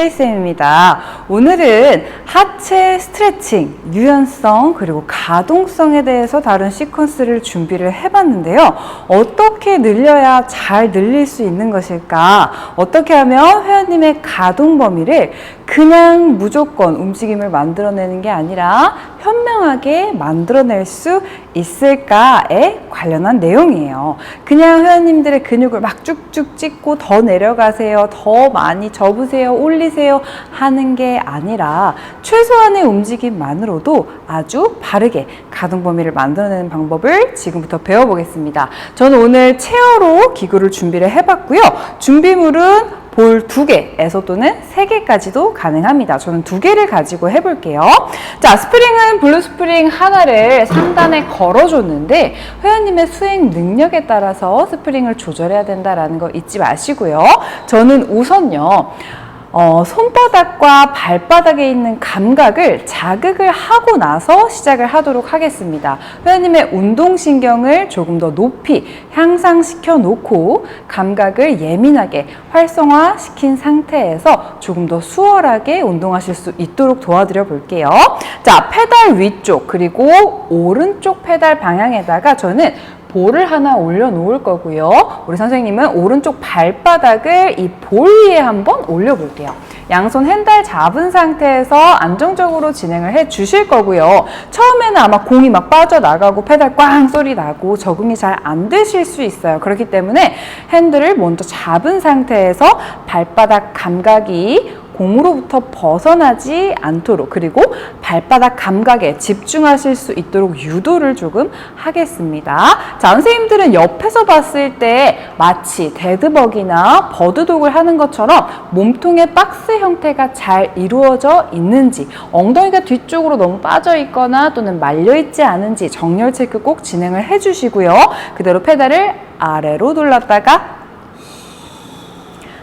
이세희쌤입니다. 오늘은 하체 스트레칭, 유연성, 그리고 가동성에 대해서 다룬 시퀀스를 준비를 해봤는데요. 어떻게 늘려야 잘 늘릴 수 있는 것일까? 어떻게 하면 회원님의 가동 범위를 그냥 무조건 움직임을 만들어내는 게 아니라 현명하게 만들어낼 수 있을까에 관련한 내용이에요. 그냥 회원님들의 근육을 막 쭉쭉 찢고 더 내려가세요, 더 많이 접으세요, 올리세요 하는 게 아니라 최소한의 움직임만으로도 아주 바르게 가동 범위를 만들어내는 방법을 지금부터 배워보겠습니다. 저는 오늘 체어로 기구를 준비를 해봤고요. 준비물은 볼 2개에서 또는 3개까지도 가능합니다. 저는 2개를 가지고 해볼게요. 자, 스프링은 블루 스프링 하나를 상단에 걸어줬는데 회원님의 수행 능력에 따라서 스프링을 조절해야 된다는 거 잊지 마시고요. 저는 우선요. 손바닥과 발바닥에 있는 감각을 자극을 하고 나서 시작을 하도록 하겠습니다. 회원님의 운동신경을 조금 더 높이 향상시켜 놓고 감각을 예민하게 활성화시킨 상태에서 조금 더 수월하게 운동하실 수 있도록 도와드려 볼게요. 자, 페달 위쪽 그리고 오른쪽 페달 방향에다가 저는 볼을 하나 올려놓을 거고요. 우리 선생님은 오른쪽 발바닥을 이 볼 위에 한번 올려볼게요. 양손 핸들 잡은 상태에서 안정적으로 진행을 해 주실 거고요. 처음에는 아마 공이 막 빠져나가고 페달 꽝 소리 나고 적응이 잘 안 되실 수 있어요. 그렇기 때문에 핸들을 먼저 잡은 상태에서 발바닥 감각이 공으로부터 벗어나지 않도록, 그리고 발바닥 감각에 집중하실 수 있도록 유도를 조금 하겠습니다. 자, 선생님들은 옆에서 봤을 때 마치 데드버기나 버드독을 하는 것처럼 몸통의 박스 형태가 잘 이루어져 있는지, 엉덩이가 뒤쪽으로 너무 빠져 있거나 또는 말려 있지 않은지 정렬 체크 꼭 진행을 해 주시고요. 그대로 페달을 아래로 돌렸다가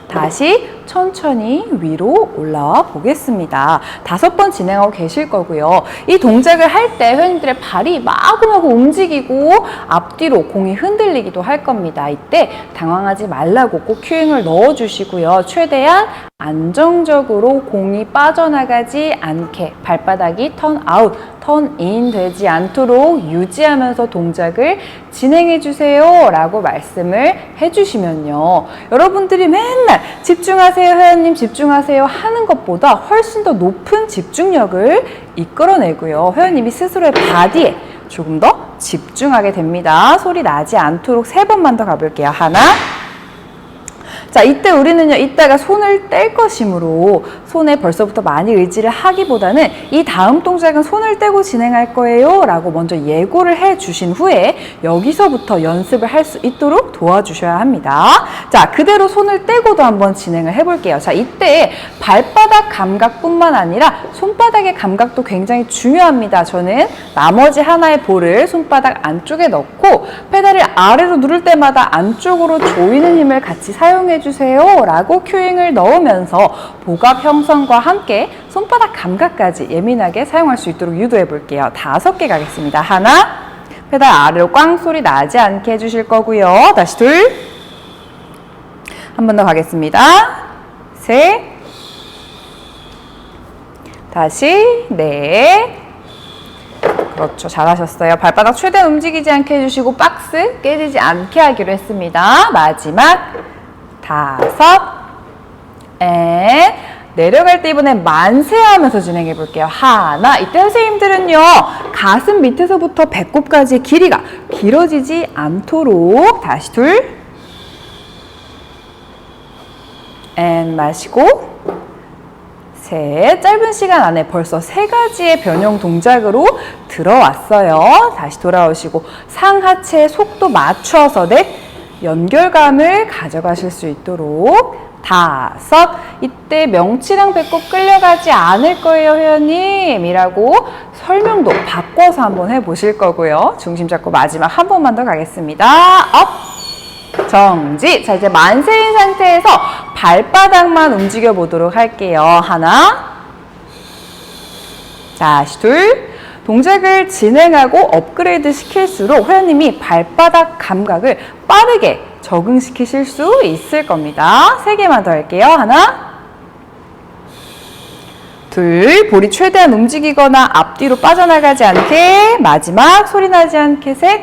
다시 천천히 위로 올라와 보겠습니다. 5번 진행하고 계실 거고요. 이 동작을 할 때 회원님들의 발이 마구마구 움직이고 앞뒤로 공이 흔들리기도 할 겁니다. 이때 당황하지 말라고 꼭 큐잉을 넣어주시고요. 최대한 안정적으로 공이 빠져나가지 않게 발바닥이 턴아웃, 턴인 되지 않도록 유지하면서 동작을 진행해 주세요 라고 말씀을 해주시면요. 여러분들이 맨날 집중하세요, 회원님 집중하세요 하는 것보다 훨씬 더 높은 집중력을 이끌어내고요. 회원님이 스스로의 바디에 조금 더 집중하게 됩니다. 소리 나지 않도록 3번만 더 가볼게요. 하나. 자, 이때 우리는요, 이따가 손을 뗄 것이므로 손에 벌써부터 많이 의지를 하기보다는 이 다음 동작은 손을 떼고 진행할 거예요 라고 먼저 예고를 해 주신 후에 여기서부터 연습을 할 수 있도록 도와주셔야 합니다. 자, 그대로 손을 떼고도 한번 진행을 해볼게요. 자, 이때 발바닥 감각뿐만 아니라 손바닥의 감각도 굉장히 중요합니다. 저는 나머지 하나의 볼을 손바닥 안쪽에 넣고 페달을 아래로 누를 때마다 안쪽으로 조이는 힘을 같이 사용해 주세요 라고 큐잉을 넣으면서 복압 형성과 함께 손바닥 감각까지 예민하게 사용할 수 있도록 유도해 볼게요. 5개 가겠습니다. 하나, 페달 아래로 꽝 소리 나지 않게 해주실 거고요. 다시 둘, 한 번 더 가겠습니다. 셋, 다시 넷. 그렇죠. 잘하셨어요. 발바닥 최대한 움직이지 않게 해주시고 박스 깨지지 않게 하기로 했습니다. 마지막 5, 내려갈 때 이번엔 만세하면서 진행해 볼게요. 하나. 이때 선생님들은요, 가슴 밑에서부터 배꼽까지의 길이가 길어지지 않도록 다시 둘, 마시고 셋. 짧은 시간 안에 벌써 3가지의 변형 동작으로 들어왔어요. 다시 돌아오시고 상하체 속도 맞춰서 넷, 연결감을 가져가실 수 있도록 5. 이때 명치랑 배꼽 끌려가지 않을 거예요, 회원님 이라고 설명도 바꿔서 한번 해보실 거고요. 중심 잡고 마지막 한 번만 더 가겠습니다. 업, 정지. 자, 이제 만세인 상태에서 발바닥만 움직여 보도록 할게요. 하나, 다시 둘. 동작을 진행하고 업그레이드 시킬수록 회원님이 발바닥 감각을 빠르게 적응시키실 수 있을 겁니다. 3개만 더 할게요. 하나, 둘, 볼이 최대한 움직이거나 앞뒤로 빠져나가지 않게. 마지막 소리 나지 않게. 셋.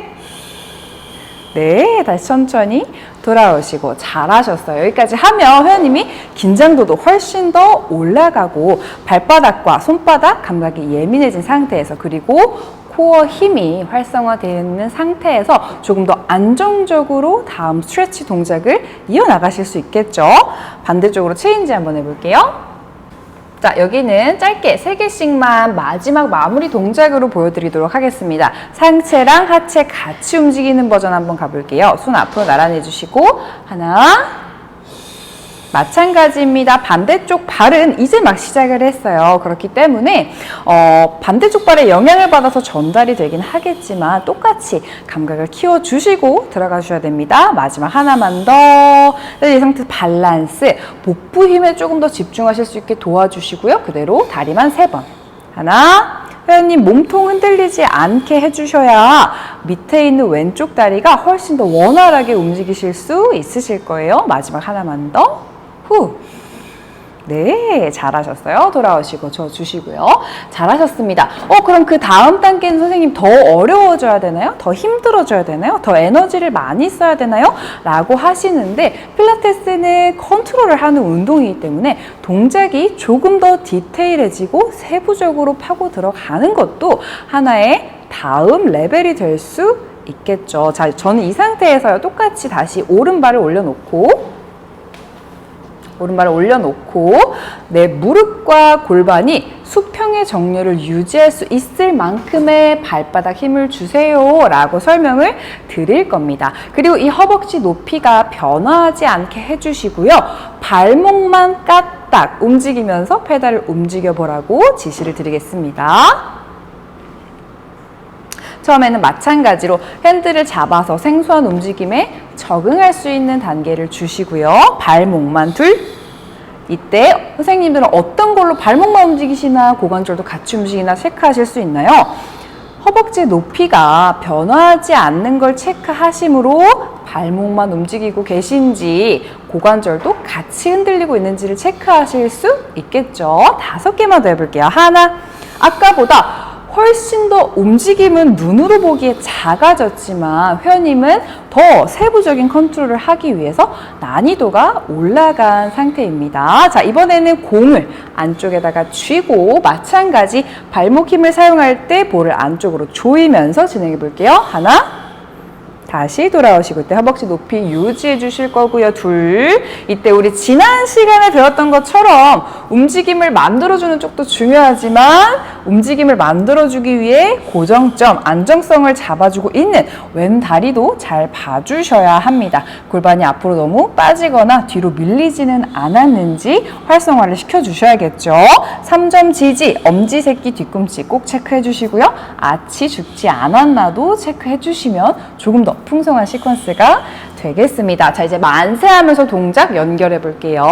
네, 다시 천천히 돌아오시고 잘하셨어요. 여기까지 하면 회원님이 긴장도도 훨씬 더 올라가고 발바닥과 손바닥 감각이 예민해진 상태에서 그리고 코어 힘이 활성화되어 있는 상태에서 조금 더 안정적으로 다음 스트레치 동작을 이어나가실 수 있겠죠. 반대쪽으로 체인지 한번 해볼게요. 자, 여기는 짧게 3개씩만 마지막 마무리 동작으로 보여드리도록 하겠습니다. 상체랑 하체 같이 움직이는 버전 한번 가볼게요. 손 앞으로 나란히 해주시고 하나, 마찬가지입니다. 반대쪽 발은 이제 막 시작을 했어요. 그렇기 때문에 반대쪽 발에 영향을 받아서 전달이 되긴 하겠지만 똑같이 감각을 키워주시고 들어가 주셔야 됩니다. 마지막 하나만 더. 이 상태에서 밸런스, 복부 힘에 조금 더 집중하실 수 있게 도와주시고요. 그대로 다리만 3번. 하나, 회원님 몸통 흔들리지 않게 해주셔야 밑에 있는 왼쪽 다리가 훨씬 더 원활하게 움직이실 수 있으실 거예요. 마지막 하나만 더. 후. 네, 잘하셨어요. 돌아오시고 저 주시고요. 잘하셨습니다. 그럼 그 다음 단계는 선생님 더 어려워져야 되나요? 더 힘들어져야 되나요? 더 에너지를 많이 써야 되나요? 라고 하시는데 필라테스는 컨트롤을 하는 운동이기 때문에 동작이 조금 더 디테일해지고 세부적으로 파고 들어가는 것도 하나의 다음 레벨이 될 수 있겠죠. 자, 저는 이 상태에서요. 똑같이 다시 오른발을 올려놓고 내 무릎과 골반이 수평의 정렬을 유지할 수 있을 만큼의 발바닥 힘을 주세요 라고 설명을 드릴 겁니다. 그리고 이 허벅지 높이가 변화하지 않게 해주시고요. 발목만 까딱 움직이면서 페달을 움직여 보라고 지시를 드리겠습니다. 처음에는 마찬가지로 핸들을 잡아서 생소한 움직임에 적응할 수 있는 단계를 주시고요. 발목만 둘. 이때 선생님들은 어떤 걸로 발목만 움직이시나 고관절도 같이 움직이나 체크하실 수 있나요? 허벅지 높이가 변화하지 않는 걸 체크하시므로 발목만 움직이고 계신지 고관절도 같이 흔들리고 있는지를 체크하실 수 있겠죠. 5개만 더 해볼게요. 하나, 아까보다 훨씬 더 움직임은 눈으로 보기에 작아졌지만 회원님은 더 세부적인 컨트롤을 하기 위해서 난이도가 올라간 상태입니다. 자, 이번에는 공을 안쪽에다가 쥐고 마찬가지 발목 힘을 사용할 때 볼을 안쪽으로 조이면서 진행해 볼게요. 하나, 다시 돌아오시고 이때 허벅지 높이 유지해 주실 거고요. 둘, 이때 우리 지난 시간에 배웠던 것처럼 움직임을 만들어주는 쪽도 중요하지만 움직임을 만들어주기 위해 고정점, 안정성을 잡아주고 있는 왼 다리도 잘 봐주셔야 합니다. 골반이 앞으로 너무 빠지거나 뒤로 밀리지는 않았는지 활성화를 시켜주셔야겠죠. 3점 지지, 엄지새끼 뒤꿈치 꼭 체크해 주시고요. 아치 죽지 않았나도 체크해 주시면 조금 더 풍성한 시퀀스가 되겠습니다. 자, 이제 만세하면서 동작 연결해 볼게요.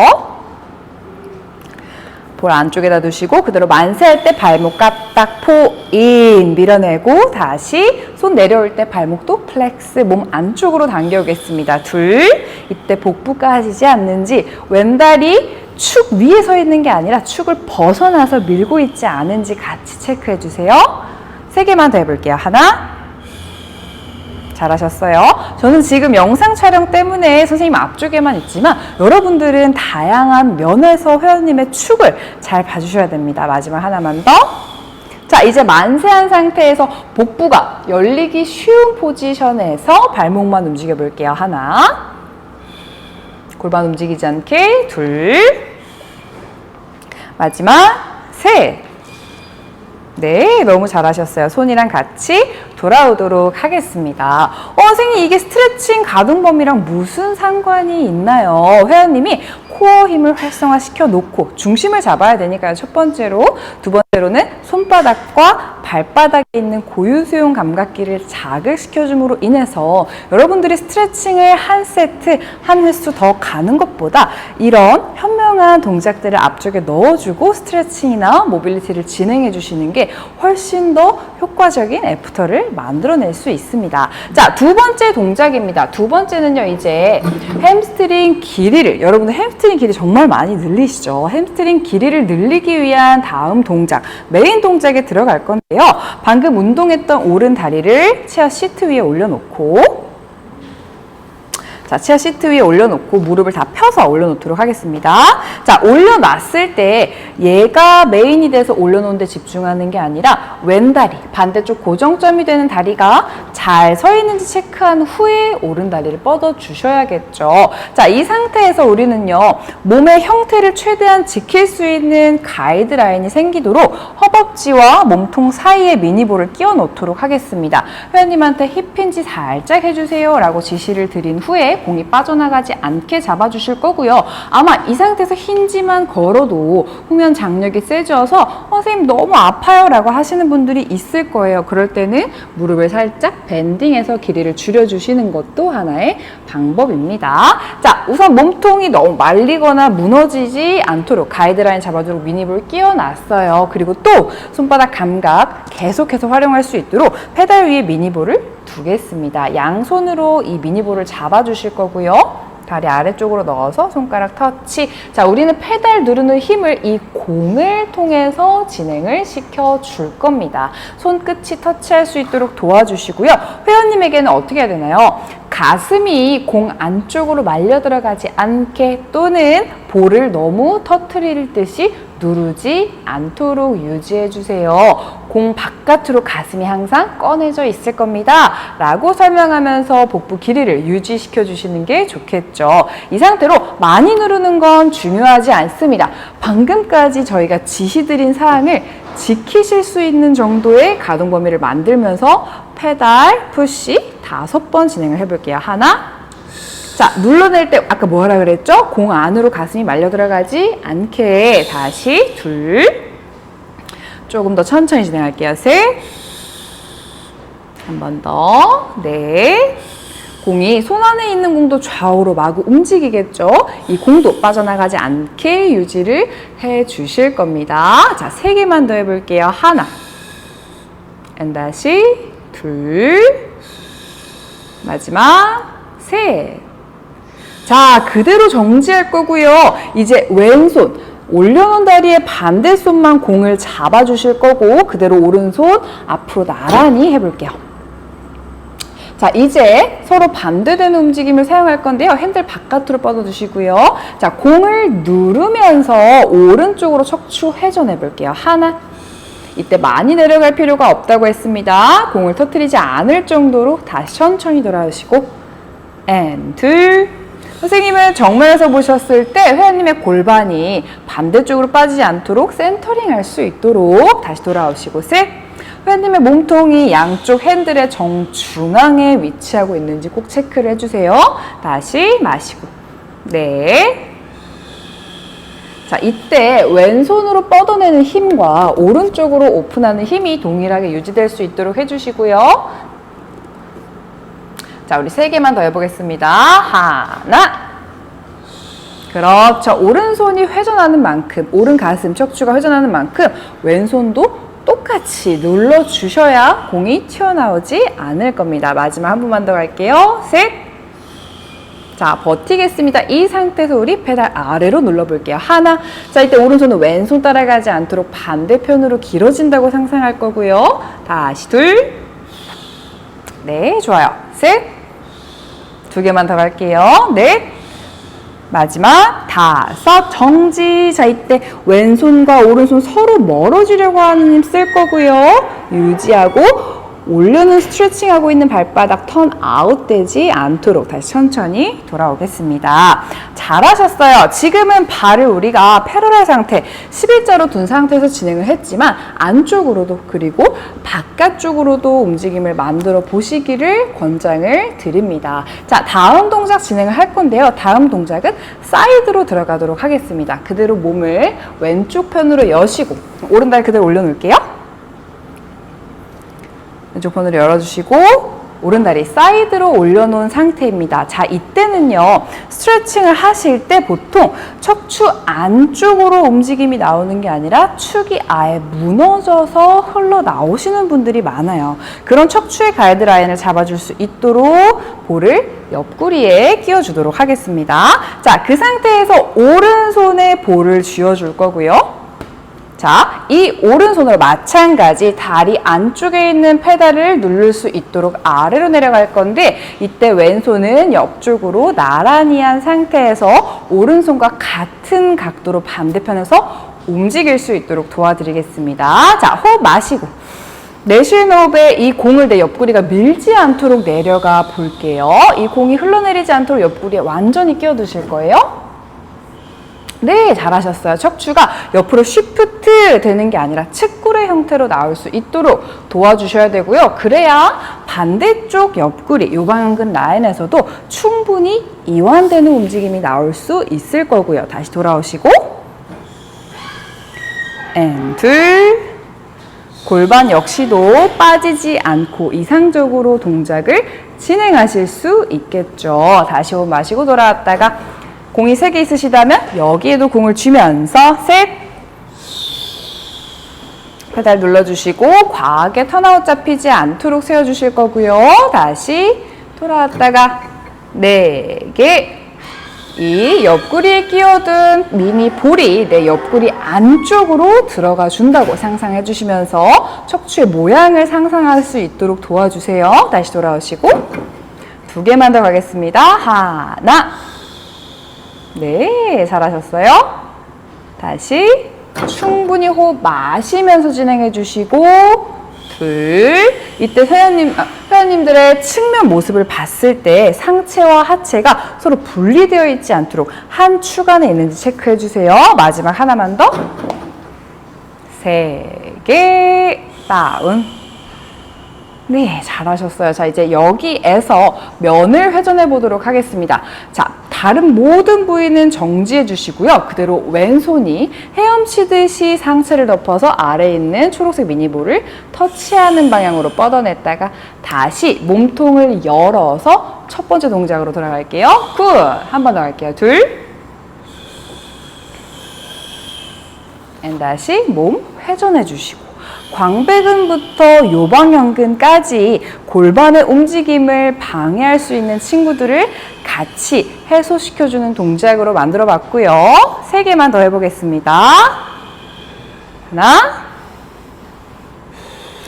볼 안쪽에다 두시고 그대로 만세할 때 발목 까딱 포인 밀어내고 다시 손 내려올 때 발목도 플렉스 몸 안쪽으로 당겨오겠습니다. 둘, 이때 복부 까지지 않는지 왼다리 축 위에 서 있는 게 아니라 축을 벗어나서 밀고 있지 않은지 같이 체크해 주세요. 3개만 더 해볼게요. 하나, 잘하셨어요. 저는 지금 영상 촬영 때문에 선생님 앞쪽에만 있지만 여러분들은 다양한 면에서 회원님의 축을 잘 봐주셔야 됩니다. 마지막 하나만 더. 자, 이제 만세한 상태에서 복부가 열리기 쉬운 포지션에서 발목만 움직여 볼게요. 하나, 골반 움직이지 않게. 둘, 마지막 셋. 네, 너무 잘하셨어요. 손이랑 같이 돌아오도록 하겠습니다. 선생님 이게 스트레칭 가동 범위랑 무슨 상관이 있나요? 회원님이 코어 힘을 활성화시켜 놓고 중심을 잡아야 되니까요. 첫 번째로. 두 번째로는 손바닥과 발바닥에 있는 고유수용 감각기를 자극시켜줌으로 인해서 여러분들이 스트레칭을 한 세트, 한 횟수 더 가는 것보다 이런 현명한 동작들을 앞쪽에 넣어주고 스트레칭이나 모빌리티를 진행해 주시는 게 훨씬 더 효과적인 애프터를 만들어낼 수 있습니다. 자, 두 번째 동작입니다. 두 번째는요, 이제 햄스트링 길이를, 여러분들 햄스트링 햄스트링 길이 정말 많이 늘리시죠. 햄스트링 길이를 늘리기 위한 다음 동작, 메인 동작에 들어갈 건데요. 방금 운동했던 오른 다리를 치아 시트 위에 올려놓고, 자, 치아 시트 위에 올려놓고 무릎을 다 펴서 올려놓도록 하겠습니다. 자, 올려놨을 때 얘가 메인이 돼서 올려놓은 데 집중하는 게 아니라 왼다리, 반대쪽 고정점이 되는 다리가 잘 서 있는지 체크한 후에 오른 다리를 뻗어 주셔야겠죠. 자, 이 상태에서 우리는요, 몸의 형태를 최대한 지킬 수 있는 가이드라인이 생기도록 허벅지와 몸통 사이에 미니볼을 끼워 놓도록 하겠습니다. 회원님한테 힙힌지 살짝 해주세요 라고 지시를 드린 후에 공이 빠져나가지 않게 잡아주실 거고요. 아마 이 상태에서 힌지만 걸어도 후면 장력이 세져서 선생님 너무 아파요 라고 하시는 분들이 있을 거예요. 그럴 때는 무릎을 살짝 밴딩해서 길이를 줄여주시는 것도 하나의 방법입니다. 자, 우선 몸통이 너무 말리거나 무너지지 않도록 가이드라인 잡아주도록 미니볼 끼워놨어요. 그리고 또 손바닥 감각 계속해서 활용할 수 있도록 페달 위에 미니볼을 두겠습니다. 양손으로 이 미니볼을 잡아주실 거고요. 다리 아래쪽으로 넣어서 손가락 터치. 자, 우리는 페달 누르는 힘을 이 공을 통해서 진행을 시켜줄 겁니다. 손끝이 터치할 수 있도록 도와주시고요. 회원님에게는 어떻게 해야 되나요? 가슴이 공 안쪽으로 말려 들어가지 않게 또는 볼을 너무 터트릴 듯이 누르지 않도록 유지해 주세요. 공 바깥으로 가슴이 항상 꺼내져 있을 겁니다. 라고 설명하면서 복부 길이를 유지시켜 주시는 게 좋겠죠. 이 상태로 많이 누르는 건 중요하지 않습니다. 방금까지 저희가 지시드린 사항을 지키실 수 있는 정도의 가동 범위를 만들면서 페달, 푸시 5번 진행을 해볼게요. 하나, 자, 눌러낼 때 아까 뭐라 그랬죠? 공 안으로 가슴이 말려 들어가지 않게. 다시 둘, 조금 더 천천히 진행할게요. 셋, 한 번 더, 넷. 공이 손 안에 있는 공도 좌우로 마구 움직이겠죠? 이 공도 빠져나가지 않게 유지를 해 주실 겁니다. 자, 3개만 더 해볼게요. 하나, 다시 둘, 마지막 셋. 자, 그대로 정지할 거고요. 이제 왼손 올려놓은 다리의 반대손만 공을 잡아주실 거고 그대로 오른손 앞으로 나란히 해볼게요. 자, 이제 서로 반대되는 움직임을 사용할 건데요. 핸들 바깥으로 뻗어주시고요. 자, 공을 누르면서 오른쪽으로 척추 회전해 볼게요. 하나, 이때 많이 내려갈 필요가 없다고 했습니다. 공을 터뜨리지 않을 정도로 다시 천천히 돌아오시고 둘. 선생님은 정면에서 보셨을 때 회원님의 골반이 반대쪽으로 빠지지 않도록 센터링 할 수 있도록 다시 돌아오시고 셋. 회원님의 몸통이 양쪽 핸들의 정중앙에 위치하고 있는지 꼭 체크를 해주세요. 다시 마시고 넷. 자, 이때 왼손으로 뻗어내는 힘과 오른쪽으로 오픈하는 힘이 동일하게 유지될 수 있도록 해주시고요. 자, 우리 3개만 더 해보겠습니다. 하나. 그렇죠. 오른손이 회전하는 만큼, 오른 가슴, 척추가 회전하는 만큼 왼손도 똑같이 눌러주셔야 공이 튀어나오지 않을 겁니다. 마지막 한 번만 더 갈게요. 셋. 자, 버티겠습니다. 이 상태에서 우리 페달 아래로 눌러볼게요. 하나. 자, 이때 오른손은 왼손 따라가지 않도록 반대편으로 길어진다고 상상할 거고요. 다시 둘. 네, 좋아요. 셋. 2개만 더 갈게요. 넷. 마지막 5. 정지. 자, 이때 왼손과 오른손 서로 멀어지려고 하는 힘 쓸 거고요. 유지하고 올려는 스트레칭하고 있는 발바닥 턴 아웃되지 않도록 다시 천천히 돌아오겠습니다. 잘하셨어요. 지금은 발을 우리가 패러럴 상태, 11자로 둔 상태에서 진행을 했지만 안쪽으로도 그리고 바깥쪽으로도 움직임을 만들어 보시기를 권장을 드립니다. 자, 다음 동작 진행을 할 건데요. 다음 동작은 사이드로 들어가도록 하겠습니다. 그대로 몸을 왼쪽 편으로 여시고 오른발 그대로 올려놓을게요. 왼쪽 편으로 열어주시고 오른다리 사이드로 올려놓은 상태입니다. 자, 이때는요, 스트레칭을 하실 때 보통 척추 안쪽으로 움직임이 나오는 게 아니라 축이 아예 무너져서 흘러나오시는 분들이 많아요. 그런 척추의 가이드라인을 잡아줄 수 있도록 볼을 옆구리에 끼워주도록 하겠습니다. 자, 그 상태에서 오른손에 볼을 쥐어줄 거고요. 자, 이 오른손으로 마찬가지 다리 안쪽에 있는 페달을 누를 수 있도록 아래로 내려갈 건데, 이때 왼손은 옆쪽으로 나란히 한 상태에서 오른손과 같은 각도로 반대편에서 움직일 수 있도록 도와드리겠습니다. 자, 호흡 마시고 내쉬는 호흡에 이 공을 내 옆구리가 밀지 않도록 내려가 볼게요. 이 공이 흘러내리지 않도록 옆구리에 완전히 끼워두실 거예요. 네, 잘하셨어요. 척추가 옆으로 쉬프트 되는 게 아니라 측굴의 형태로 나올 수 있도록 도와주셔야 되고요. 그래야 반대쪽 옆구리, 요방근 라인에서도 충분히 이완되는 움직임이 나올 수 있을 거고요. 다시 돌아오시고 둘, 골반 역시도 빠지지 않고 이상적으로 동작을 진행하실 수 있겠죠. 다시 호흡 마시고 돌아왔다가 공이 3개 있으시다면 여기에도 공을 쥐면서 셋, 페달 눌러주시고 과하게 턴아웃 잡히지 않도록 세워주실 거고요. 다시 돌아왔다가 4개, 이 옆구리에 끼워둔 미니 볼이 내 옆구리 안쪽으로 들어가 준다고 상상해 주시면서 척추의 모양을 상상할 수 있도록 도와주세요. 다시 돌아오시고 2개만 더 가겠습니다. 하나, 네, 잘하셨어요. 다시 충분히 호흡 마시면서 진행해 주시고 둘, 이때 회원님들의 측면 모습을 봤을 때 상체와 하체가 서로 분리되어 있지 않도록 한 축 안에 있는지 체크해 주세요. 마지막 하나만 더. 3개 다운. 네, 잘하셨어요. 자, 이제 여기에서 면을 회전해 보도록 하겠습니다. 자, 다른 모든 부위는 정지해 주시고요. 그대로 왼손이 헤엄치듯이 상체를 덮어서 아래에 있는 초록색 미니볼을 터치하는 방향으로 뻗어냈다가 다시 몸통을 열어서 첫 번째 동작으로 돌아갈게요. 굿! 한 번 더 갈게요. 둘. 다시 몸 회전해 주시고 광배근부터 요방형근까지 골반의 움직임을 방해할 수 있는 친구들을 같이 해소시켜주는 동작으로 만들어 봤고요. 3개만 더 해보겠습니다. 하나,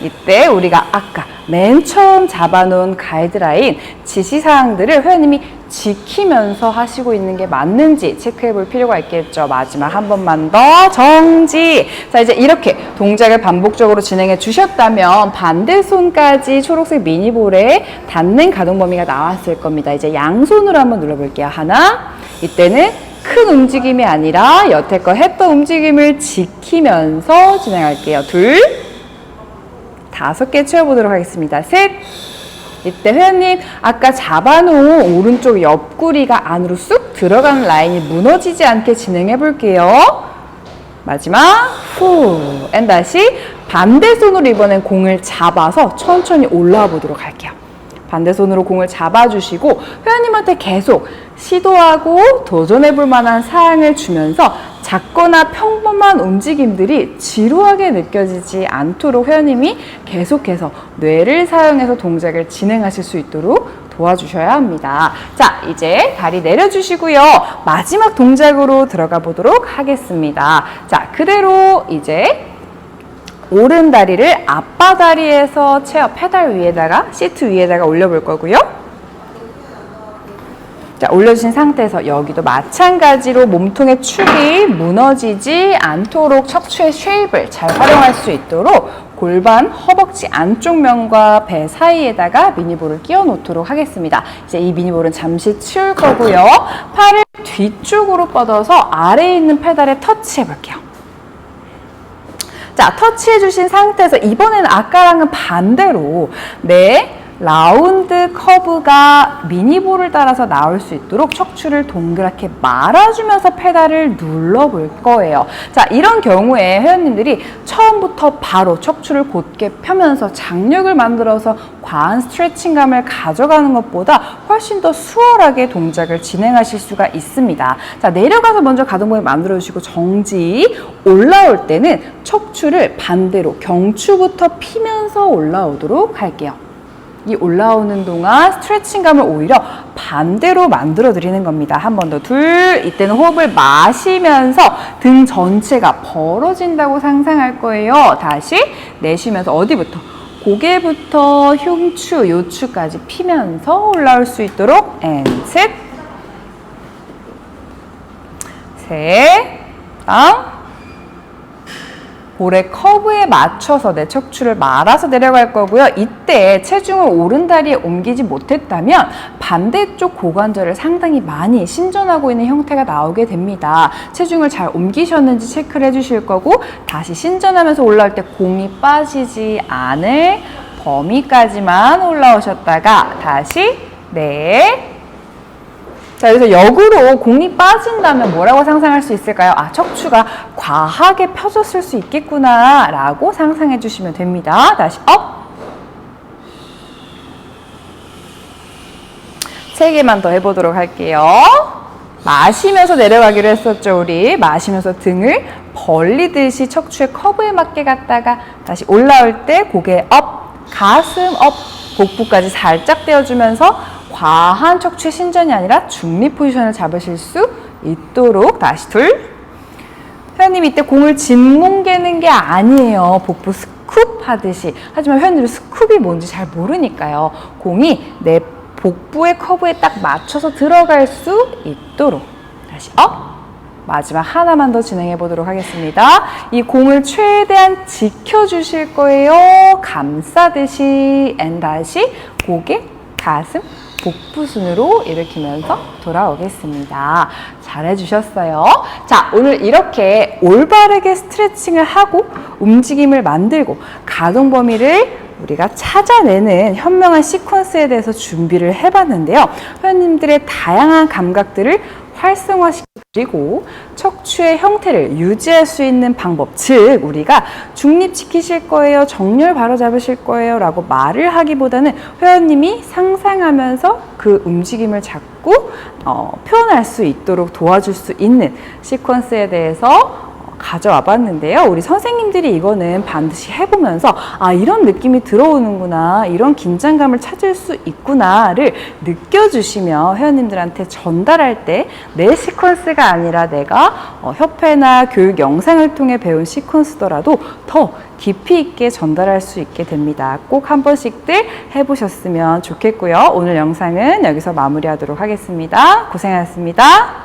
이때 우리가 아까 맨 처음 잡아놓은 가이드라인 지시사항들을 회원님이 지키면서 하시고 있는 게 맞는지 체크해 볼 필요가 있겠죠. 마지막 한 번만 더 정지. 자, 이제 이렇게 동작을 반복적으로 진행해 주셨다면 반대 손까지 초록색 미니볼에 닿는 가동 범위가 나왔을 겁니다. 이제 양손으로 한번 눌러볼게요. 하나, 이때는 큰 움직임이 아니라 여태껏 했던 움직임을 지키면서 진행할게요. 둘, 5개 채워보도록 하겠습니다. 셋, 이때 회원님 아까 잡아놓은 오른쪽 옆구리가 안으로 쑥 들어가는 라인이 무너지지 않게 진행해 볼게요. 마지막 후, 다시 반대 손으로 이번엔 공을 잡아서 천천히 올라와 보도록 할게요. 반대 손으로 공을 잡아주시고 회원님한테 계속 시도하고 도전해 볼 만한 사항을 주면서 작거나 평범한 움직임들이 지루하게 느껴지지 않도록 회원님이 계속해서 뇌를 사용해서 동작을 진행하실 수 있도록 도와주셔야 합니다. 자, 이제 다리 내려주시고요. 마지막 동작으로 들어가 보도록 하겠습니다. 자, 그대로 이제 오른 다리를 앞바다리에서 체어 페달 위에다가 시트 위에다가 올려볼 거고요. 자, 올려주신 상태에서 여기도 마찬가지로 몸통의 축이 무너지지 않도록 척추의 쉐입을 잘 활용할 수 있도록 골반, 허벅지 안쪽 면과 배 사이에다가 미니볼을 끼워 놓도록 하겠습니다. 이제 이 미니볼은 잠시 치울 거고요. 팔을 뒤쪽으로 뻗어서 아래에 있는 페달에 터치해 볼게요. 자, 터치해 주신 상태에서 이번에는 아까랑은 반대로 내 라운드 커브가 미니볼을 따라서 나올 수 있도록 척추를 동그랗게 말아주면서 페달을 눌러볼 거예요. 자, 이런 경우에 회원님들이 처음부터 바로 척추를 곧게 펴면서 장력을 만들어서 과한 스트레칭감을 가져가는 것보다 훨씬 더 수월하게 동작을 진행하실 수가 있습니다. 자, 내려가서 먼저 가동범위 만들어주시고 정지. 올라올 때는 척추를 반대로 경추부터 피면서 올라오도록 할게요. 이 올라오는 동안 스트레칭감을 오히려 반대로 만들어 드리는 겁니다. 한 번 더 둘. 이때는 호흡을 마시면서 등 전체가 벌어진다고 상상할 거예요. 다시 내쉬면서 어디부터? 고개부터 흉추, 요추까지 피면서 올라올 수 있도록 and 셋, 다음 볼의 커브에 맞춰서 내 척추를 말아서 내려갈 거고요. 이때 체중을 오른다리에 옮기지 못했다면 반대쪽 고관절을 상당히 많이 신전하고 있는 형태가 나오게 됩니다. 체중을 잘 옮기셨는지 체크를 해주실 거고 다시 신전하면서 올라올 때 공이 빠지지 않을 범위까지만 올라오셨다가 다시 자, 여기서 역으로 공이 빠진다면 뭐라고 상상할 수 있을까요? 아, 척추가 과하게 펴졌을 수 있겠구나 라고 상상해 주시면 됩니다. 다시 업! 3개만 더 해보도록 할게요. 마시면서 내려가기로 했었죠, 우리. 마시면서 등을 벌리듯이 척추의 커브에 맞게 갔다가 다시 올라올 때 고개 업, 가슴 업, 복부까지 살짝 떼어주면서 과한 척추의 신전이 아니라 중립 포지션을 잡으실 수 있도록 다시 둘. 회원님 이때 공을 짓뭉개는 게 아니에요. 복부 스쿱 하듯이. 하지만 회원님은 스쿱이 뭔지 잘 모르니까요. 공이 내 복부의 커브에 딱 맞춰서 들어갈 수 있도록 다시 업. 마지막 하나만 더 진행해 보도록 하겠습니다. 이 공을 최대한 지켜주실 거예요. 감싸듯이 and 다시 고개, 가슴, 복부 순으로 일으키면서 돌아오겠습니다. 잘해주셨어요. 자, 오늘 이렇게 올바르게 스트레칭을 하고 움직임을 만들고 가동 범위를 우리가 찾아내는 현명한 시퀀스에 대해서 준비를 해봤는데요. 회원님들의 다양한 감각들을 활성화시키고 척추의 형태를 유지할 수 있는 방법, 즉 우리가 중립시키실 거예요, 정렬 바로 잡으실 거예요 라고 말을 하기보다는 회원님이 상상하면서 그 움직임을 자꾸 표현할 수 있도록 도와줄 수 있는 시퀀스에 대해서 가져와 봤는데요. 우리 선생님들이 이거는 반드시 해보면서 아, 이런 느낌이 들어오는구나, 이런 긴장감을 찾을 수 있구나를 느껴주시며 회원님들한테 전달할 때 내 시퀀스가 아니라 내가 협회나 교육 영상을 통해 배운 시퀀스더라도 더 깊이 있게 전달할 수 있게 됩니다. 꼭 한 번씩들 해보셨으면 좋겠고요. 오늘 영상은 여기서 마무리하도록 하겠습니다. 고생하셨습니다.